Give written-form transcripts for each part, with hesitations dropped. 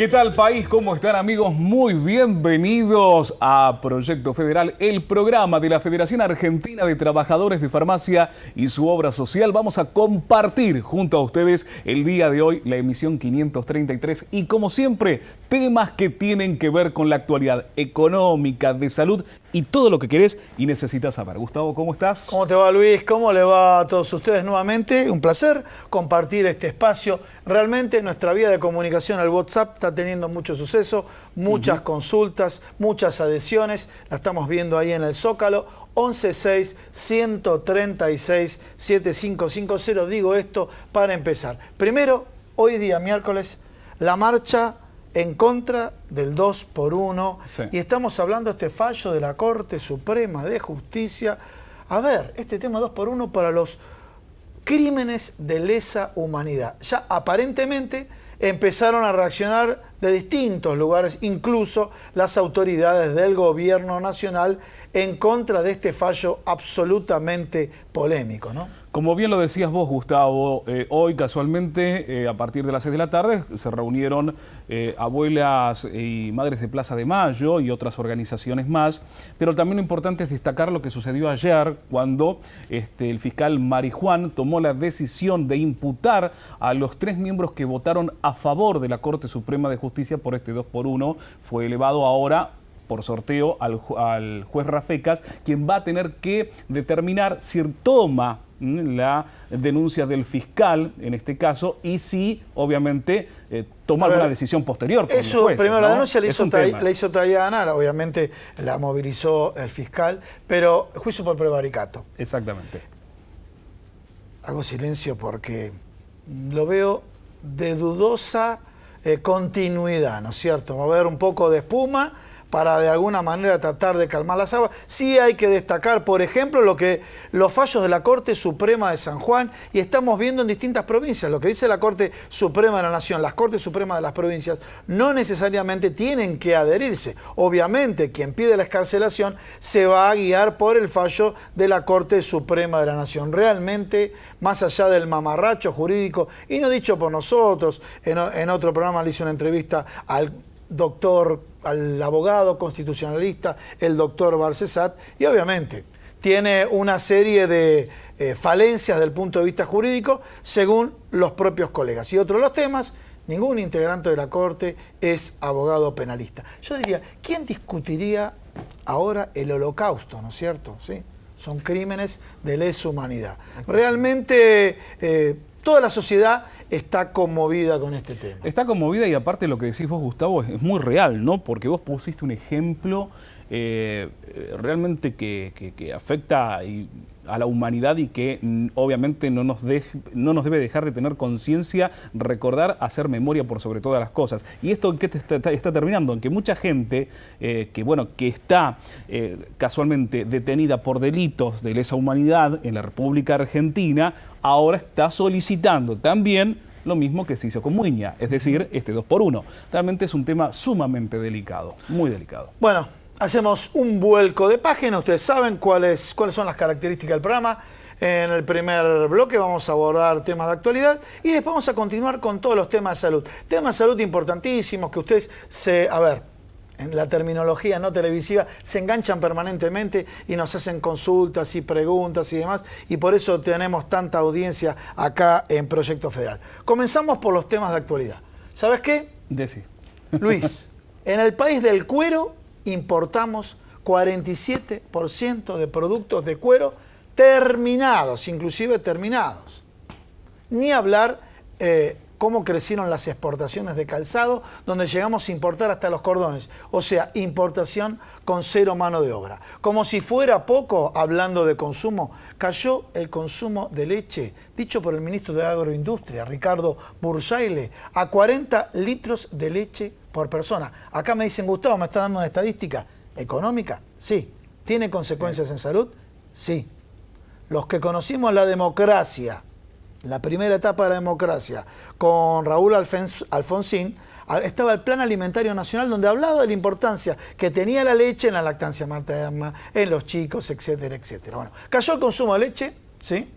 ¿Qué tal, país? ¿Cómo están, amigos? Muy bienvenidos a Proyecto Federal, el programa de la Federación Argentina de Trabajadores de Farmacia y su obra social. Vamos a compartir junto a ustedes el día de hoy la emisión 533 y, como siempre, temas que tienen que ver con la actualidad económica, de salud y todo lo que querés y necesitas saber. Gustavo, ¿cómo estás? ¿Cómo te va, Luis? ¿Cómo le va a todos ustedes nuevamente? Un placer compartir este espacio. Realmente nuestra vía de comunicación al WhatsApp está teniendo mucho suceso, muchas consultas, muchas adhesiones. La estamos viendo ahí en el Zócalo. 116-136-7550. Digo esto para empezar. Primero, hoy día miércoles, la marcha en contra del 2x1, sí. Y estamos hablando de este fallo de la Corte Suprema de Justicia. A ver, este tema 2x1 para los crímenes de lesa humanidad. Ya aparentemente empezaron a reaccionar de distintos lugares, incluso las autoridades del gobierno nacional, en contra de este fallo absolutamente polémico, ¿no? Como bien lo decías vos, Gustavo, hoy casualmente a partir de las 6 de la tarde se reunieron abuelas y madres de Plaza de Mayo y otras organizaciones más, pero también lo importante es destacar lo que sucedió ayer cuando el fiscal Marijuán tomó la decisión de imputar a los 3 miembros que votaron a favor de la Corte Suprema de Justicia por este 2x1. Fue elevado ahora por sorteo al juez Rafecas, quien va a tener que determinar si toma la denuncia del fiscal, en este caso, y si, obviamente, tomar una decisión posterior. Eso, jueces, primero, ¿no? la denuncia la hizo Tayana, obviamente la movilizó el fiscal, pero juicio por prevaricato. Exactamente. Hago silencio porque lo veo de dudosa continuidad, ¿no es cierto? Va a haber un poco de espuma para de alguna manera tratar de calmar las aguas. Sí hay que destacar, por ejemplo, los fallos de la Corte Suprema de San Juan, y estamos viendo en distintas provincias lo que dice la Corte Suprema de la Nación. Las Cortes Supremas de las provincias no necesariamente tienen que adherirse. Obviamente, quien pide la excarcelación se va a guiar por el fallo de la Corte Suprema de la Nación. Realmente, más allá del mamarracho jurídico, y no dicho por nosotros, en otro programa le hice una entrevista al abogado constitucionalista, el doctor Barcesat, y obviamente tiene una serie de falencias desde el punto de vista jurídico, según los propios colegas. Y otro de los temas, ningún integrante de la Corte es abogado penalista. Yo diría, ¿quién discutiría ahora el holocausto, no es cierto? ¿Sí? Son crímenes de lesa humanidad. Realmente toda la sociedad está conmovida con este tema. Está conmovida, y aparte lo que decís vos, Gustavo, es muy real, ¿no? Porque vos pusiste un ejemplo realmente que afecta a la humanidad y que obviamente no nos debe dejar de tener conciencia, recordar, hacer memoria por sobre todas las cosas. ¿Y esto en qué está terminando? En que mucha gente que está casualmente detenida por delitos de lesa humanidad en la República Argentina, ahora está solicitando también lo mismo que se hizo con Muiña, es decir, este 2x1. Realmente es un tema sumamente delicado, muy delicado. Bueno, hacemos un vuelco de página. Ustedes saben cuáles son las características del programa. En el primer bloque vamos a abordar temas de actualidad y después vamos a continuar con todos los temas de salud. Temas de salud importantísimos que ustedes en la terminología no televisiva, se enganchan permanentemente y nos hacen consultas y preguntas y demás, y por eso tenemos tanta audiencia acá en Proyecto Federal. Comenzamos por los temas de actualidad. ¿Sabes qué? Decí. Luis, en el país del cuero importamos 47% de productos de cuero terminados, inclusive terminados. Ni hablar cómo crecieron las exportaciones de calzado, donde llegamos a importar hasta los cordones. O sea, importación con cero mano de obra. Como si fuera poco, hablando de consumo, cayó el consumo de leche, dicho por el ministro de Agroindustria, Ricardo Bursaile, a 40 litros de leche por persona. Acá me dicen, Gustavo, ¿me está dando una estadística económica? Sí. ¿Tiene consecuencias en salud? Sí. Los que conocimos la democracia, la primera etapa de la democracia, con Raúl Alfonsín, estaba el Plan Alimentario Nacional, donde hablaba de la importancia que tenía la leche en la lactancia materna, en los chicos, etcétera, etcétera. Bueno, cayó el consumo de leche, ¿sí?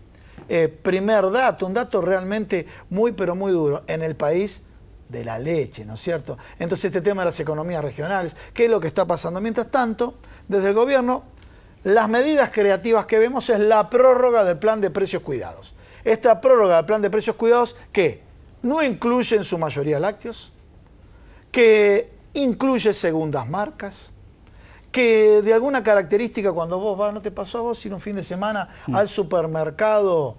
Primer dato, un dato realmente muy, pero muy duro. En el país de la leche, ¿no es cierto? Entonces este tema de las economías regionales, ¿qué es lo que está pasando? Mientras tanto, desde el gobierno, las medidas creativas que vemos es la prórroga del plan de precios cuidados. Esta prórroga del plan de precios cuidados que no incluye en su mayoría lácteos, que incluye segundas marcas, que de alguna característica cuando vos vas, ¿no te pasó a vos ir un fin de semana al supermercado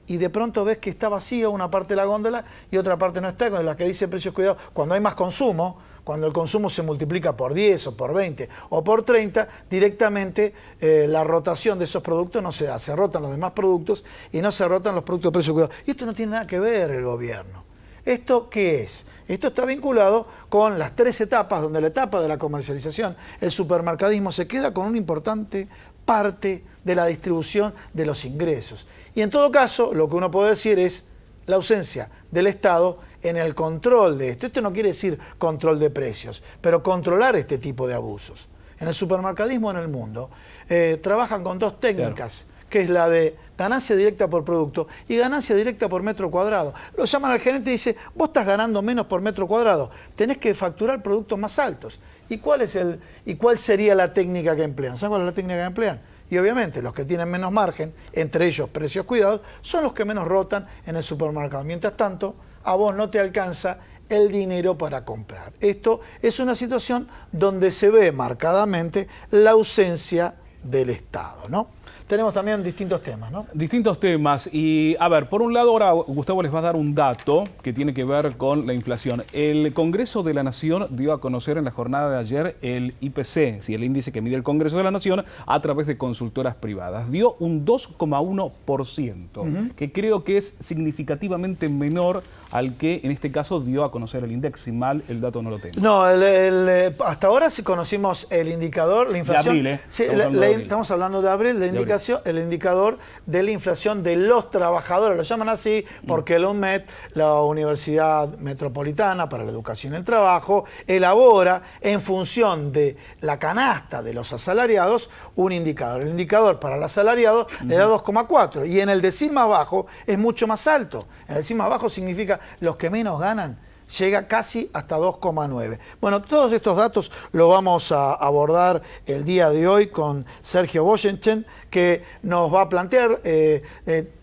y de pronto ves que está vacía una parte de la góndola y otra parte no está, con la que dice precios cuidados? Cuando hay más consumo, cuando el consumo se multiplica por 10 o por 20 o por 30, directamente la rotación de esos productos no se da, se rotan los demás productos y no se rotan los productos de precios cuidados. Y esto no tiene nada que ver el gobierno. ¿Esto qué es? Esto está vinculado con las 3 etapas, donde la etapa de la comercialización, el supermercadismo se queda con una importante parte de la distribución de los ingresos. Y en todo caso, lo que uno puede decir es la ausencia del Estado en el control de esto. Esto no quiere decir control de precios, pero controlar este tipo de abusos. En el supermercadismo en el mundo trabajan con 2 técnicas, que es la de ganancia directa por producto y ganancia directa por metro cuadrado. Lo llaman al gerente y dice, vos estás ganando menos por metro cuadrado, tenés que facturar productos más altos. ¿Y cuál sería la técnica que emplean? ¿Saben cuál es la técnica que emplean? Y obviamente los que tienen menos margen, entre ellos precios cuidados, son los que menos rotan en el supermercado. Mientras tanto, a vos no te alcanza el dinero para comprar. Esto es una situación donde se ve marcadamente la ausencia del Estado, ¿no? Tenemos también distintos temas, ¿no? Distintos temas. Y, a ver, por un lado, ahora Gustavo les va a dar un dato que tiene que ver con la inflación. El Congreso de la Nación dio a conocer en la jornada de ayer el IPC, el índice que mide el Congreso de la Nación, a través de consultoras privadas. Dio un 2,1%, que creo que es significativamente menor al que, en este caso, dio a conocer el INDEC. Si mal, el dato no lo tengo. No, hasta ahora sí conocimos el indicador, la inflación. De abril, sí, estamos hablando de abril, el indicador de la inflación de los trabajadores, lo llaman así porque el UNMED, la Universidad Metropolitana para la Educación y el Trabajo, elabora en función de la canasta de los asalariados un indicador. El indicador para el asalariado le da 2,4 y en el decil más bajo es mucho más alto. El decil más bajo significa los que menos ganan. Llega casi hasta 2,9. Bueno, todos estos datos los vamos a abordar el día de hoy con Sergio Boschenchen, que nos va a plantear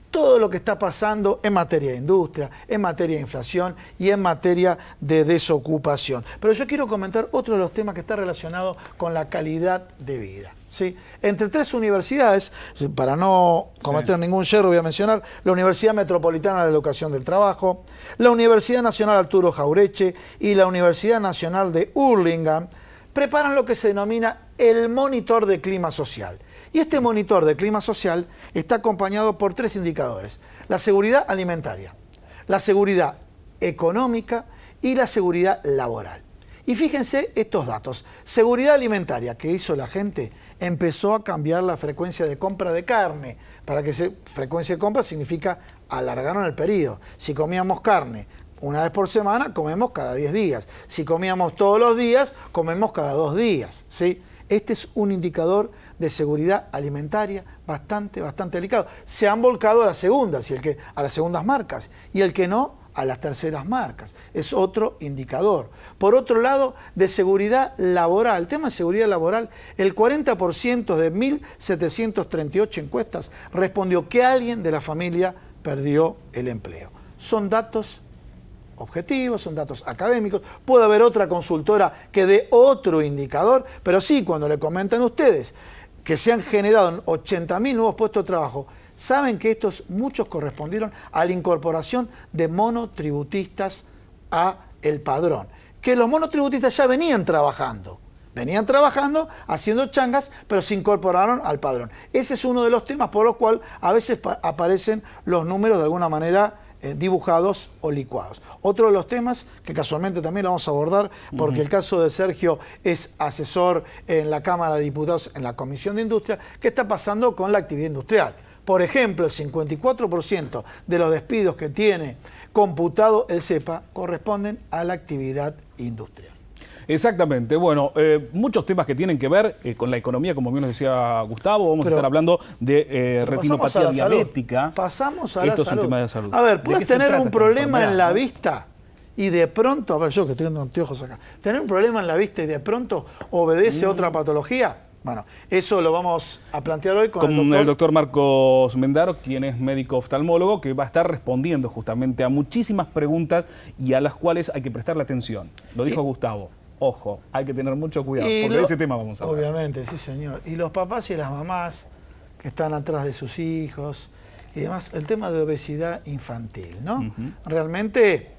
todo lo que está pasando en materia de industria, en materia de inflación y en materia de desocupación. Pero yo quiero comentar otro de los temas que está relacionado con la calidad de vida. ¿Sí? Entre 3 universidades, para no cometer ningún yerro voy a mencionar la Universidad Metropolitana de Educación del Trabajo, la Universidad Nacional Arturo Jauretche y la Universidad Nacional de Hurlingham, preparan lo que se denomina el monitor de clima social. Y este monitor de clima social está acompañado por 3 indicadores: la seguridad alimentaria, la seguridad económica y la seguridad laboral. Y fíjense estos datos. Seguridad alimentaria, ¿qué hizo la gente? Empezó a cambiar la frecuencia de compra de carne. Para que frecuencia de compra significa alargaron el periodo. Si comíamos carne una vez por semana, comemos cada 10 días. Si comíamos todos los días, comemos cada 2 días. ¿Sí? Este es un indicador de seguridad alimentaria bastante delicado. Se han volcado a las segundas, a las segundas marcas, y el que no, a las terceras marcas. Es otro indicador. Por otro lado, de seguridad laboral. El tema de seguridad laboral, el 40% de 1.738 encuestas respondió que alguien de la familia perdió el empleo. Son datos objetivos, son datos académicos. Puede haber otra consultora que dé otro indicador, pero sí, cuando le comentan ustedes que se han generado 80.000 nuevos puestos de trabajo, saben que muchos correspondieron a la incorporación de monotributistas a el padrón. Que los monotributistas ya venían trabajando haciendo changas, pero se incorporaron al padrón. Ese es uno de los temas por los cuales a veces aparecen los números de alguna manera dibujados o licuados. Otro de los temas que casualmente también lo vamos a abordar, porque el caso de Sergio es asesor en la Cámara de Diputados en la Comisión de Industria. ¿Qué está pasando con la actividad industrial? Por ejemplo, el 54% de los despidos que tiene computado el CEPA corresponden a la actividad industrial. Exactamente. Bueno, muchos temas que tienen que ver con la economía, como bien nos decía Gustavo. Vamos a estar hablando de retinopatía diabética. Pasamos a la salud. Es un tema de salud. A ver, puedes tener un problema en la vista y de pronto, a ver, yo que tengo anteojos acá, tener un problema en la vista y de pronto obedece a otra patología. Bueno, eso lo vamos a plantear hoy con el doctor Marcos Mendaro, quien es médico oftalmólogo, que va a estar respondiendo justamente a muchísimas preguntas y a las cuales hay que prestarle atención. Lo dijo Gustavo. Ojo, hay que tener mucho cuidado, porque de ese tema vamos a hablar. Obviamente, sí señor. Y los papás y las mamás que están atrás de sus hijos y demás, el tema de obesidad infantil, ¿no? Realmente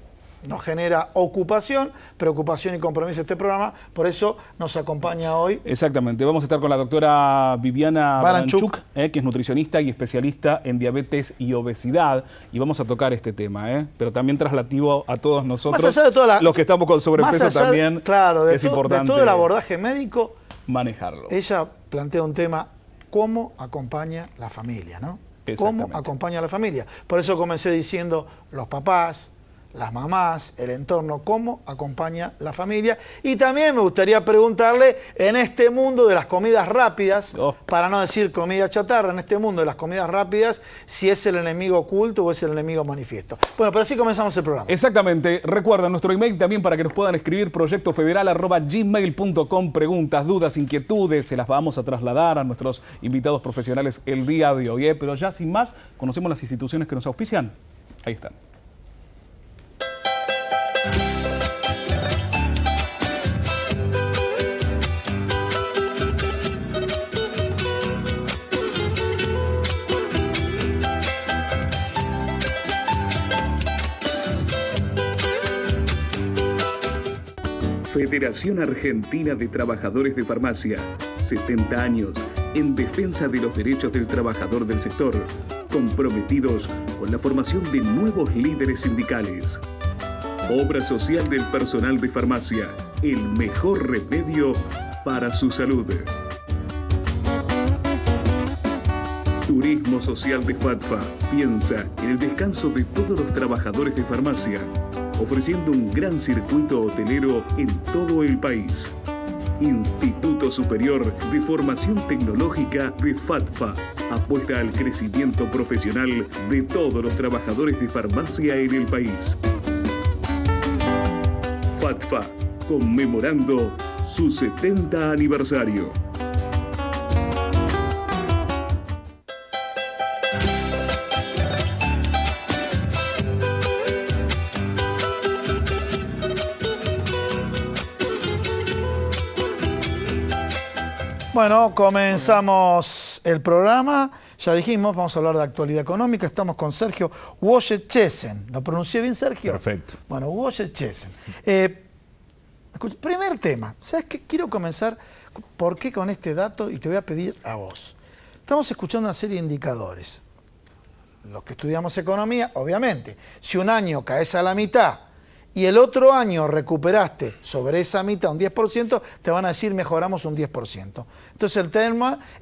nos genera ocupación, preocupación y compromiso este programa, por eso nos acompaña hoy. Exactamente, vamos a estar con la doctora Viviana Baranchuk, que es nutricionista y especialista en diabetes y obesidad, y vamos a tocar este tema, pero también traslativo a todos nosotros, más allá de toda los que estamos con sobrepeso también, claro, es importante de todo el abordaje médico, manejarlo. Ella plantea un tema, ¿cómo acompaña la familia, no? ¿Cómo acompaña a la familia? Por eso comencé diciendo los papás, las mamás, el entorno, cómo acompaña la familia. Y también me gustaría preguntarle, en este mundo de las comidas rápidas, para no decir comida chatarra, en este mundo de las comidas rápidas, si es el enemigo oculto o es el enemigo manifiesto. Bueno, pero así comenzamos el programa. Exactamente. Recuerda nuestro email también para que nos puedan escribir, proyectofederal@gmail.com, preguntas, dudas, inquietudes, se las vamos a trasladar a nuestros invitados profesionales el día de hoy. Pero ya sin más, conocemos las instituciones que nos auspician. Ahí están. Federación Argentina de Trabajadores de Farmacia, 70 años, en defensa de los derechos del trabajador del sector, comprometidos con la formación de nuevos líderes sindicales. Obra social del personal de farmacia, el mejor remedio para su salud. Turismo Social de FATFA piensa en el descanso de todos los trabajadores de farmacia, ofreciendo un gran circuito hotelero en todo el país. Instituto Superior de Formación Tecnológica de FATFA apuesta al crecimiento profesional de todos los trabajadores de farmacia en el país. FATFA, conmemorando su 70 aniversario. Bueno, comenzamos el programa. Ya dijimos, vamos a hablar de actualidad económica. Estamos con Sergio Wojciechsen. ¿Lo pronuncié bien, Sergio? Perfecto. Bueno, Wojciechsen. Primer tema. ¿Sabes qué? Quiero comenzar, ¿por qué con este dato? Y te voy a pedir a vos. Estamos escuchando una serie de indicadores. Los que estudiamos economía, obviamente, si un año caes a la mitad y el otro año recuperaste sobre esa mitad un 10%, te van a decir mejoramos un 10%. Entonces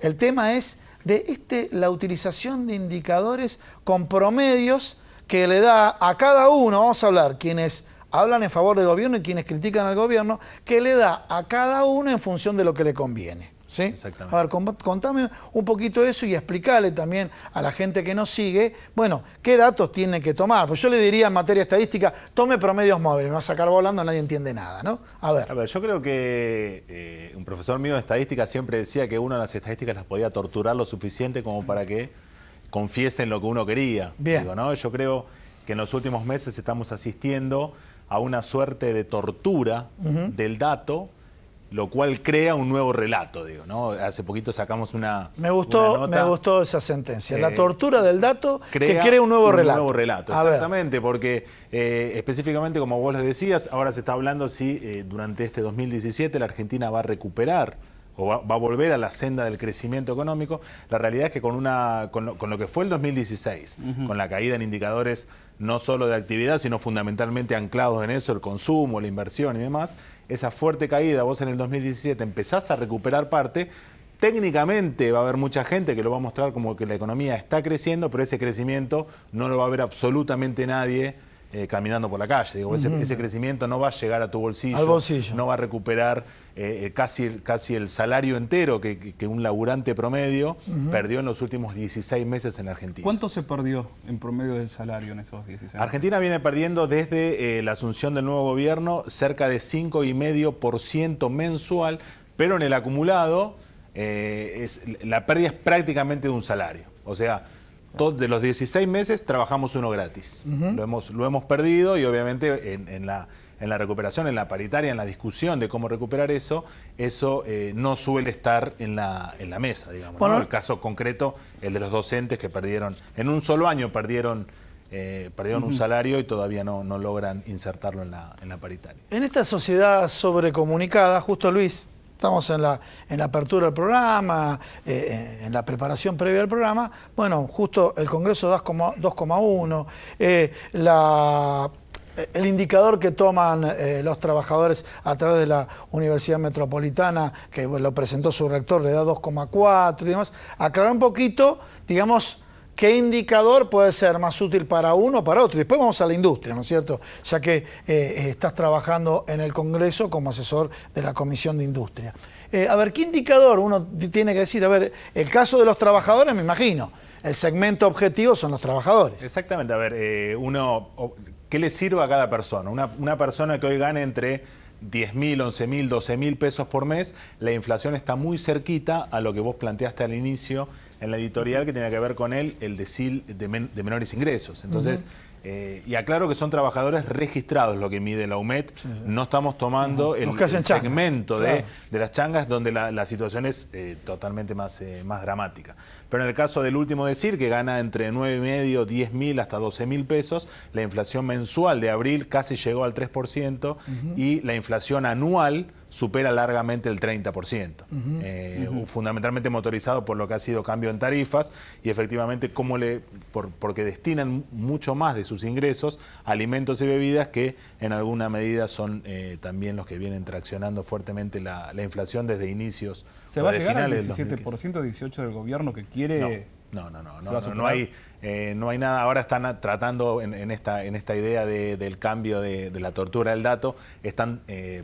el tema es de la utilización de indicadores con promedios que le da a cada uno, vamos a hablar, quienes hablan en favor del gobierno y quienes critican al gobierno, que le da a cada uno en función de lo que le conviene. ¿Sí? Exactamente. A ver, contame un poquito eso y explicarle también a la gente que nos sigue, bueno, qué datos tiene que tomar. Pues yo le diría en materia estadística, tome promedios móviles, me va a sacar volando, nadie entiende nada, ¿no? A ver, yo creo que un profesor mío de estadística siempre decía que uno de las estadísticas las podía torturar lo suficiente como para que confiesen lo que uno quería. Bien. Digo, ¿no? Yo creo que en los últimos meses estamos asistiendo a una suerte de tortura del dato, lo cual crea un nuevo relato, digo, ¿no? Hace poquito sacamos una nota. Me gustó esa sentencia. La tortura del dato que crea un nuevo relato. Un nuevo relato, exactamente, porque específicamente, como vos les decías, ahora se está hablando si durante este 2017 la Argentina va a recuperar o va a volver a la senda del crecimiento económico. La realidad es que con lo que fue el 2016, con la caída en indicadores no solo de actividad, sino fundamentalmente anclados en eso, el consumo, la inversión y demás, esa fuerte caída, vos en el 2017 empezás a recuperar parte. Técnicamente va a haber mucha gente que lo va a mostrar como que la economía está creciendo, pero ese crecimiento no lo va a ver absolutamente nadie caminando por la calle. Digo, ese crecimiento no va a llegar a tu bolsillo, al bolsillo, no va a recuperar casi el salario entero que un laburante promedio perdió en los últimos 16 meses en Argentina. ¿Cuánto se perdió en promedio del salario en esos 16 meses? Argentina viene perdiendo desde la asunción del nuevo gobierno cerca de 5,5% mensual, pero en el acumulado la pérdida es prácticamente de un salario. O sea, de los 16 meses trabajamos uno gratis. Lo hemos perdido y obviamente en la recuperación, en la paritaria, en la discusión de cómo recuperar eso no suele estar en la mesa, digamos. Bueno, ¿no? El caso concreto, el de los docentes que perdieron, en un solo año perdieron un salario y todavía no logran insertarlo en la paritaria. En esta sociedad sobrecomunicada, justo Luis, estamos en la apertura del programa, en la preparación previa al programa, bueno, justo el Congreso 2,1, el indicador que toman los trabajadores a través de la Universidad Metropolitana, que lo presentó su rector, le da 2,4 y demás. Aclarar un poquito, digamos, qué indicador puede ser más útil para uno o para otro. Y después vamos a la industria, ¿no es cierto? Ya que estás trabajando en el Congreso como asesor de la Comisión de Industria. A ver, ¿qué indicador uno tiene que decir? A ver, el caso de los trabajadores, me imagino, el segmento objetivo son los trabajadores. Exactamente, a ver, ¿qué le sirve a cada persona? Una persona que hoy gane entre 10.000, 11.000, 12.000 pesos por mes, la inflación está muy cerquita a lo que vos planteaste al inicio en la editorial, que tenía que ver con el decil de menores ingresos. Entonces, y aclaro que son trabajadores registrados lo que mide la UMED. Sí. No estamos tomando el segmento de las changas donde la situación es totalmente más dramática. Pero en el caso del último decil, que gana entre 9.500, 10.000 hasta 12.000 pesos, la inflación mensual de abril casi llegó al 3% y la inflación anual supera largamente el 30%, fundamentalmente motorizado por lo que ha sido cambio en tarifas y efectivamente porque destinan mucho más de sus ingresos a alimentos y bebidas que en alguna medida son también los que vienen traccionando fuertemente la inflación desde inicios. ¿Se va a llegar al 17%, 18% del gobierno que quiere? No hay nada. Ahora están tratando en esta idea del cambio de la tortura del dato, están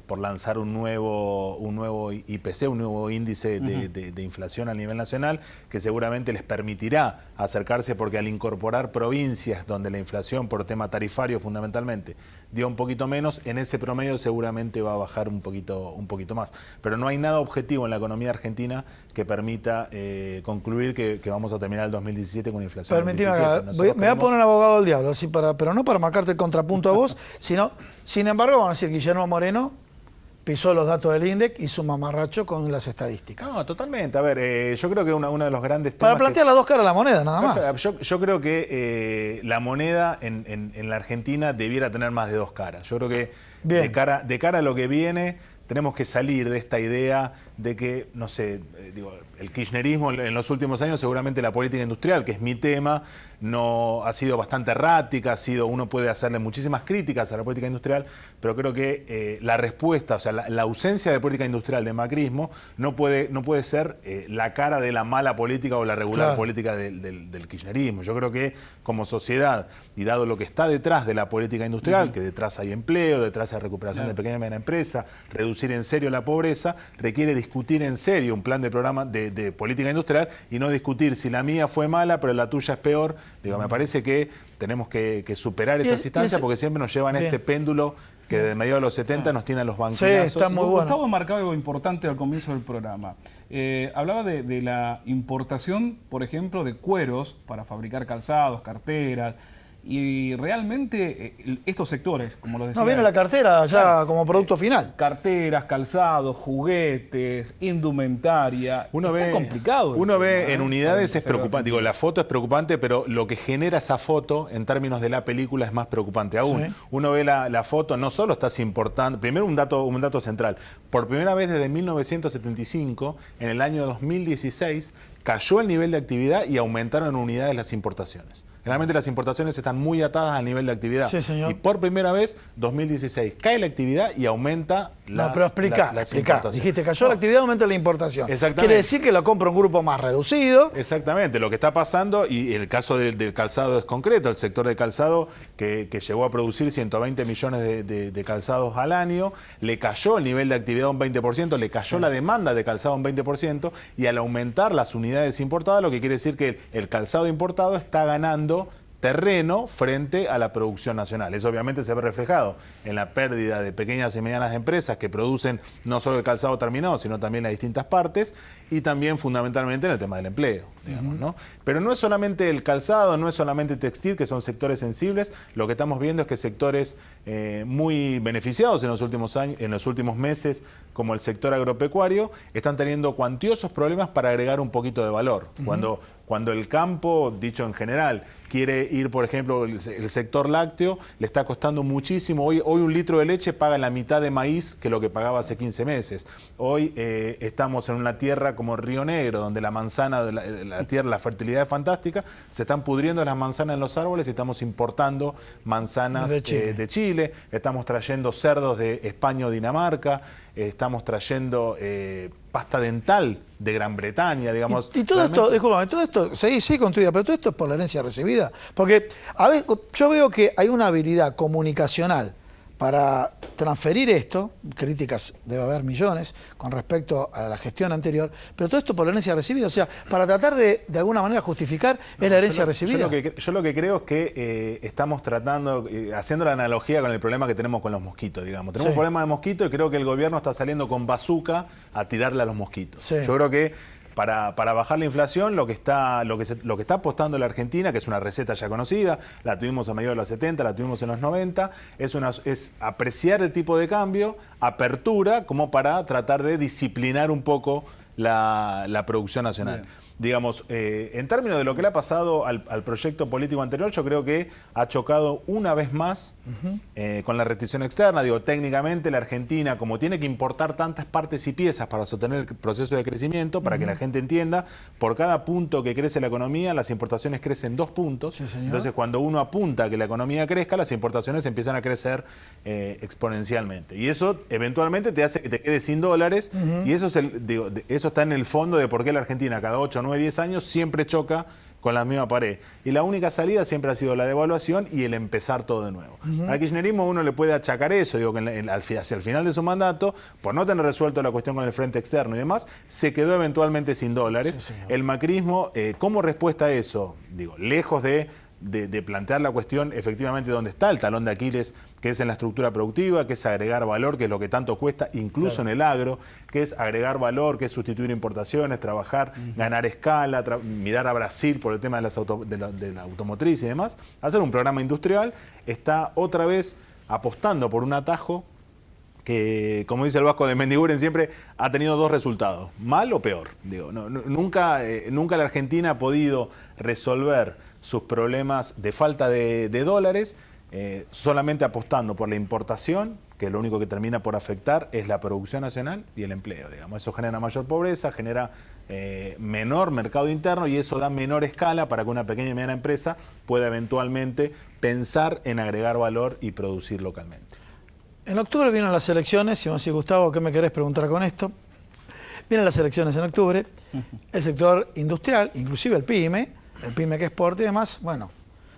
por lanzar un nuevo IPC, un nuevo índice de inflación a nivel nacional, que seguramente les permitirá acercarse, porque al incorporar provincias donde la inflación por tema tarifario fundamentalmente dio un poquito menos, en ese promedio seguramente va a bajar un poquito más. Pero no hay nada objetivo en la economía argentina que permita concluir que vamos a terminar el 2017 con inflación. Permitime acá, me voy a poner abogado del diablo, así pero no para marcarte el contrapunto a vos, sino, sin embargo, vamos a decir, Guillermo Moreno pisó los datos del INDEC y su mamarracho con las estadísticas. No, totalmente. A ver, yo creo que uno de los grandes temas... Para plantear las dos caras de la moneda, nada más. Yo creo que la moneda en la Argentina debiera tener más de dos caras. Yo creo que de cara a lo que viene, tenemos que salir de esta idea de que, no sé, el kirchnerismo en los últimos años, seguramente la política industrial, que es mi tema, no ha sido bastante errática, uno puede hacerle muchísimas críticas a la política industrial, pero creo que la respuesta, o sea, la ausencia de política industrial de macrismo no puede ser la cara de la mala política o la regular política del kirchnerismo. Yo creo que como sociedad, y dado lo que está detrás de la política industrial, que detrás hay empleo, detrás hay recuperación de pequeña y mediana empresa, reducir en serio la pobreza, requiere discutir en serio un plan de programa de política industrial y no discutir si la mía fue mala pero la tuya es peor. Me parece que tenemos que superar esas instancias porque siempre nos llevan a este péndulo que desde mediados de los 70 nos tiene a los banquinazos. Sí, está muy bueno. Gustavo marcaba algo importante al comienzo del programa. Hablaba de la importación, por ejemplo, de cueros para fabricar calzados, carteras. Y realmente estos sectores, como lo decía... No, viene la cartera ya como producto final. Carteras, calzados, juguetes, indumentaria. Está complicado. Uno ve en unidades, es preocupante. La foto es preocupante, pero lo que genera esa foto en términos de la película es más preocupante aún. Sí. Uno ve la foto, no solo estás importando... Primero un dato central. Por primera vez desde 1975, en el año 2016, cayó el nivel de actividad y aumentaron en unidades las importaciones. Realmente las importaciones están muy atadas al nivel de actividad. Sí, señor. Y por primera vez, 2016, cae la actividad y aumenta pero explica. Dijiste, cayó la actividad, aumenta la importación. Exactamente. Quiere decir que lo compra un grupo más reducido. Exactamente, lo que está pasando, y el caso del calzado es concreto, el sector de calzado que llegó a producir 120 millones de calzados al año, le cayó el nivel de actividad un 20%, le cayó la demanda de calzado un 20%, y al aumentar las unidades importadas, lo que quiere decir que el calzado importado está ganando terreno frente a la producción nacional. Eso obviamente se ve reflejado en la pérdida de pequeñas y medianas empresas que producen no solo el calzado terminado, sino también las distintas partes, y también fundamentalmente en el tema del empleo, digamos, ¿no? Pero no es solamente el calzado, no es solamente el textil, que son sectores sensibles. Lo que estamos viendo es que sectores muy beneficiados en los últimos años, en los últimos meses, como el sector agropecuario, están teniendo cuantiosos problemas para agregar un poquito de valor. Cuando el campo, dicho en general, quiere ir, por ejemplo, el sector lácteo, le está costando muchísimo. Hoy un litro de leche paga la mitad de maíz que lo que pagaba hace 15 meses. Hoy estamos en una tierra como Río Negro, donde la manzana, la tierra, la fertilidad es fantástica, se están pudriendo las manzanas en los árboles y estamos importando manzanas de Chile, estamos trayendo cerdos de España o Dinamarca, estamos trayendo pasta dental de Gran Bretaña, digamos. Y todo esto, discúlpame, todo esto, sí, con tu idea, pero todo esto es por la herencia recibida. Porque a ver, yo veo que hay una habilidad comunicacional para transferir esto, críticas debe haber millones con respecto a la gestión anterior, pero todo esto por la herencia recibida, o sea, para tratar de alguna manera justificar la herencia recibida. Yo lo que creo es que estamos tratando, haciendo la analogía con el problema que tenemos con los mosquitos, digamos. Tenemos un problema de mosquitos y creo que el gobierno está saliendo con bazooka a tirarle a los mosquitos. Yo creo que para bajar la inflación, lo que está apostando la Argentina, que es una receta ya conocida, la tuvimos a mediados de los 70, la tuvimos en los 90, es apreciar el tipo de cambio, apertura, como para tratar de disciplinar un poco la producción nacional. Bien. Digamos, en términos de lo que le ha pasado al proyecto político anterior, yo creo que ha chocado una vez más con la restricción externa. Digo, técnicamente la Argentina, como tiene que importar tantas partes y piezas para sostener el proceso de crecimiento, para que la gente entienda, por cada punto que crece la economía, las importaciones crecen 2 puntos. Sí, entonces, cuando uno apunta a que la economía crezca, las importaciones empiezan a crecer exponencialmente. Y eso eventualmente te hace que te quedes sin dólares, y eso, eso está en el fondo de por qué la Argentina cada 8, 9, 10 años siempre choca con la misma pared. Y la única salida siempre ha sido la devaluación y el empezar todo de nuevo. Al kirchnerismo uno le puede achacar eso, digo que hacia el final de su mandato, por no tener resuelto la cuestión con el frente externo y demás, se quedó eventualmente sin dólares. Sí, el macrismo, como respuesta a eso, digo, lejos de plantear la cuestión efectivamente donde está el talón de Aquiles, que es en la estructura productiva, que es agregar valor, que es lo que tanto cuesta, incluso en el agro, que es agregar valor, que es sustituir importaciones, trabajar, ganar escala, mirar a Brasil por el tema de la automotriz y demás, hacer un programa industrial, está otra vez apostando por un atajo que, como dice el Vasco de Mendiguren, siempre ha tenido 2 resultados, mal o peor. Digo, nunca la Argentina ha podido resolver sus problemas de falta de dólares solamente apostando por la importación, que lo único que termina por afectar es la producción nacional y el empleo, digamos. Eso genera mayor pobreza, genera menor mercado interno, y eso da menor escala para que una pequeña y mediana empresa pueda eventualmente pensar en agregar valor y producir localmente. En octubre vienen las elecciones, y vamos a decir, Gustavo, ¿qué me querés preguntar con esto? Vienen las elecciones en octubre, el sector industrial, inclusive el PYME que exporta y demás, bueno,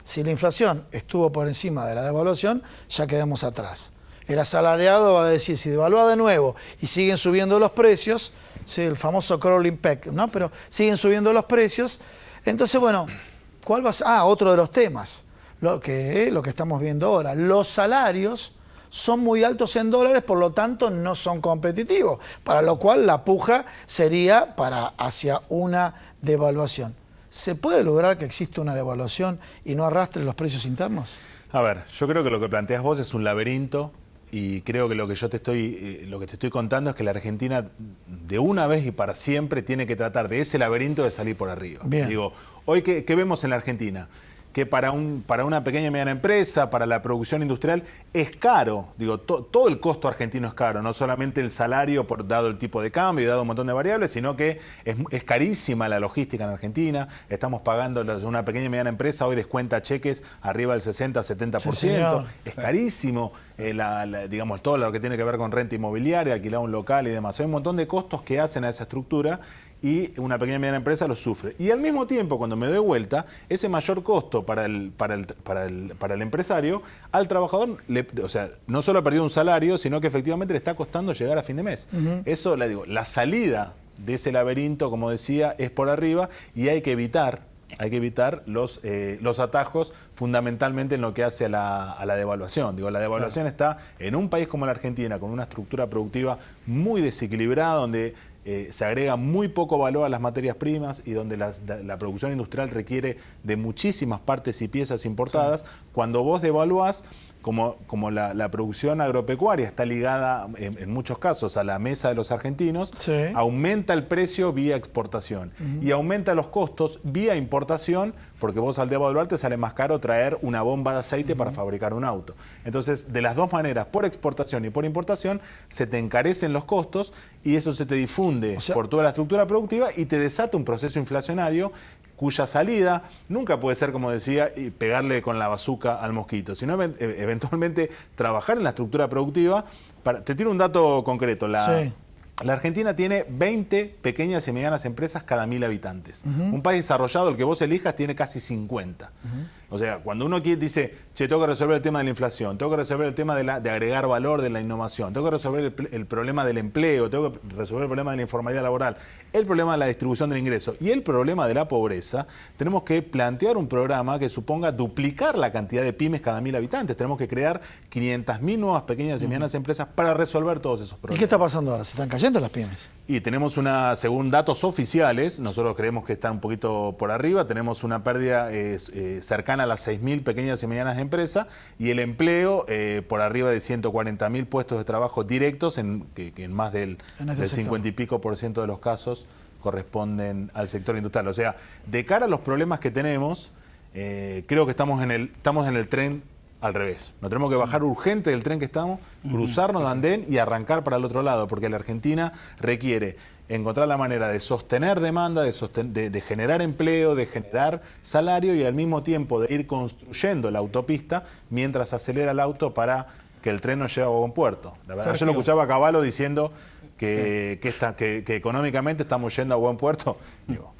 si la inflación estuvo por encima de la devaluación, ya quedamos atrás. El asalariado va a decir, si devalúa de nuevo y siguen subiendo los precios, sí, el famoso crawling peg, ¿no? Pero siguen subiendo los precios, entonces, bueno, ¿cuál va a ser? Otro de los temas, lo que estamos viendo ahora, los salarios son muy altos en dólares, por lo tanto no son competitivos, para lo cual la puja sería hacia una devaluación. ¿Se puede lograr que exista una devaluación y no arrastre los precios internos? A ver, yo creo que lo que planteas vos es un laberinto, y creo que lo que te estoy contando es que la Argentina de una vez y para siempre tiene que tratar de ese laberinto de salir por arriba. Bien. Digo, hoy ¿qué vemos en la Argentina? que para una pequeña y mediana empresa, para la producción industrial, es caro. Digo, todo el costo argentino es caro, no solamente el salario dado el tipo de cambio y dado un montón de variables, sino que es carísima la logística en Argentina. Estamos pagando, una pequeña y mediana empresa hoy descuenta cheques arriba del 60-70%. Sí, es carísimo, digamos, todo lo que tiene que ver con renta inmobiliaria, alquilar un local y demás. Hay un montón de costos que hacen a esa estructura y una pequeña y mediana empresa lo sufre. Y al mismo tiempo, cuando me doy vuelta, ese mayor costo para el empresario, al trabajador, o sea, no solo ha perdido un salario, sino que efectivamente le está costando llegar a fin de mes. Eso, le digo, la salida de ese laberinto, como decía, es por arriba y hay que evitar los atajos, fundamentalmente en lo que hace a la devaluación. Digo, la devaluación está en un país como la Argentina, con una estructura productiva muy desequilibrada, donde se agrega muy poco valor a las materias primas y donde la producción industrial requiere de muchísimas partes y piezas importadas. Cuando vos devaluás, como la producción agropecuaria está ligada en muchos casos a la mesa de los argentinos, aumenta el precio vía exportación y aumenta los costos vía importación, porque vos al devaluar te sale más caro traer una bomba de aceite para fabricar un auto. Entonces, de las dos maneras, por exportación y por importación, se te encarecen los costos y eso se te difunde por toda la estructura productiva y te desata un proceso inflacionario cuya salida nunca puede ser, como decía, pegarle con la bazuca al mosquito, sino eventualmente trabajar en la estructura productiva. Te tiro un dato concreto. La Argentina tiene 20 pequeñas y medianas empresas cada 1000 habitantes. Un país desarrollado, el que vos elijas, tiene casi 50. O sea, cuando uno dice, che, tengo que resolver el tema de la inflación, tengo que resolver el tema de agregar valor de la innovación, tengo que resolver el problema del empleo, tengo que resolver el problema de la informalidad laboral, el problema de la distribución del ingreso y el problema de la pobreza, tenemos que plantear un programa que suponga duplicar la cantidad de pymes cada 1000 habitantes. Tenemos que crear 500.000 nuevas pequeñas y medianas empresas para resolver todos esos problemas. ¿Y qué está pasando ahora? ¿Se están cayendo las pymes? Y tenemos según datos oficiales, nosotros creemos que están un poquito por arriba, tenemos una pérdida cercana a las 6.000 pequeñas y medianas empresas y el empleo por arriba de 140.000 puestos de trabajo directos, que en más del 50 y pico % de los casos corresponden al sector industrial. O sea, de cara a los problemas que tenemos, creo que estamos en el tren al revés. Nos tenemos que bajar urgente del tren que estamos, cruzarnos de andén y arrancar para el otro lado, porque la Argentina requiere encontrar la manera de sostener demanda, de generar empleo, de generar salario y al mismo tiempo de ir construyendo la autopista mientras acelera el auto para que el tren nos lleve a buen puerto. La verdad, yo lo escuchaba a Cavallo diciendo que económicamente estamos yendo a buen puerto. Digo,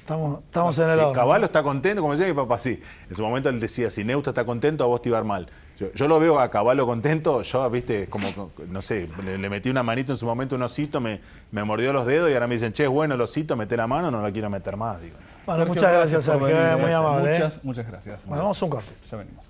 Estamos en el horno. Cavallo está contento, como decía mi papá, sí. En su momento él decía, si Neusta está contento, a vos te iba a ir mal. Yo lo veo a Cavallo contento, yo, viste, como, no sé, le metí una manito en su momento, un osito, me mordió los dedos y ahora me dicen, che, es bueno el osito, mete la mano, no lo quiero meter más. Digo. Bueno, muchas gracias, Sergio, muy amable. Muchas gracias. Bueno, vamos a un corte. Ya venimos.